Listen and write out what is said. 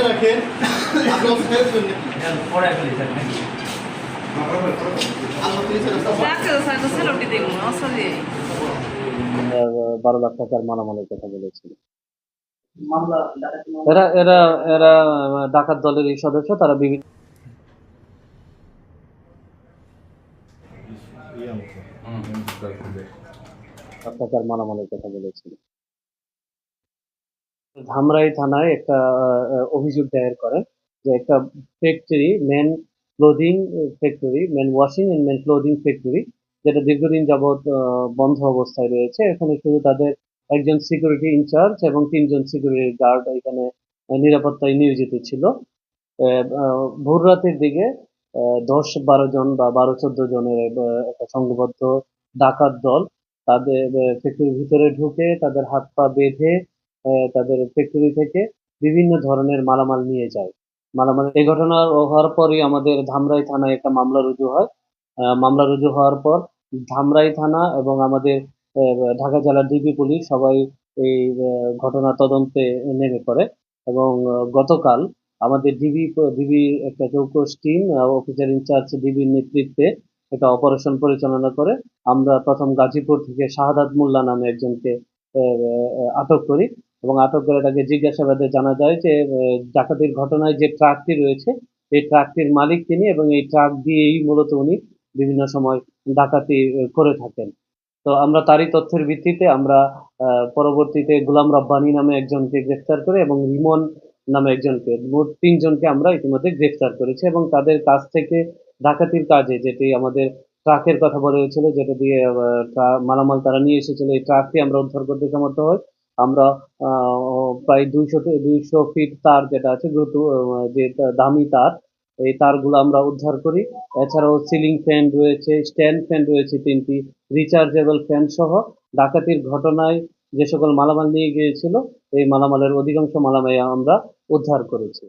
রাখেন ৳12,00,000 মালামালের কথা বলেছিল। এরা এরা এরা ডাকাত দলেরই সদস্য। তারা বিভিন্ন টাকার মালামালের কথা বলেছিল। ধামরাই থানায় একটা অভিযোগ দায়ের করে যে একটা factory, men clothing factory, men washing and men clothing factory, যেটা দীর্ঘদিন যাবৎ বন্ধ অবস্থায় রয়েছে। এখানে শুধু তাদের একজন সিকিউরিটি ইনচার্জ এবং ৩ জন সিকিউরিটি গার্ড এখানে নিরাপত্তায় নিয়োজিত ছিল। ভোর রাতের দিকে ১০-১২ জন বা ১২-১৪ জনের একটা সংঘবদ্ধ ডাকাত দল তাদের ফ্যাক্টরির ভিতরে ঢুকে তাদের হাত পা বেঁধে তাদের ফ্যাক্টরি থেকে বিভিন্ন ধরনের মালামাল নিয়ে যায়। এই ঘটনা হওয়ার পরই আমাদের ধামরাই থানায় একটা মামলা রুজু হয়। মামলা রুজু হওয়ার পর ধামরাই থানা এবং আমাদের ঢাকা জেলার ডিবি পুলিশ সবাই এই ঘটনা তদন্তে নেমে পড়ে এবং গতকাল আমাদের ডিবি একটা চৌকস টিম, অফিসার ইনচার্জ ডিবির নেতৃত্বে একটা অপারেশন পরিচালনা করে। আমরা প্রথম গাজীপুর থেকে শাহাদাত মোল্লা নামে একজনকে আটক করি এবং আটক করে তাকে জিজ্ঞাসাবাদে জানা যায় যে ডাকাতির ঘটনায় যে ট্রাকটি রয়েছে এই ট্রাকটির মালিক তিনি এবং এই ট্রাক দিয়েই মূলত উনি বিভিন্ন সময় ডাকাতি করে থাকেন। তো আমরা তারই তথ্যের ভিত্তিতে আমরা পরবর্তীতে গোলাম রব্বানী নামে একজনকে গ্রেফতার করি এবং রিমন নামে একজনকে, মোট ৩ জনকে আমরা ইতিমধ্যে গ্রেফতার করেছি এবং তাদের কাছ থেকে ডাকাতির কাজে যেটি আমাদের ট্রাকের কথা বলা হয়েছিল, যেটা দিয়ে মালামাল তারা নিয়ে এসেছিল, এই ট্রাকটি আমরা উদ্ধার করতে সমর্থ হই। আমরা প্রায় ২০০ ফিট তার যেটা আছে যে দামি তার, এই তারগুলো আমরা উদ্ধার করি। এছাড়াও সিলিং ফ্যান রয়েছে, স্ট্যান্ড ফ্যান রয়েছে ৩টি, রিচার্জেবল ফ্যান সহ ডাকাতির ঘটনায় যে সকল মালামাল নিয়ে গিয়েছিল এই মালামালের অধিকাংশ মালামাল আমরা উদ্ধার করেছি।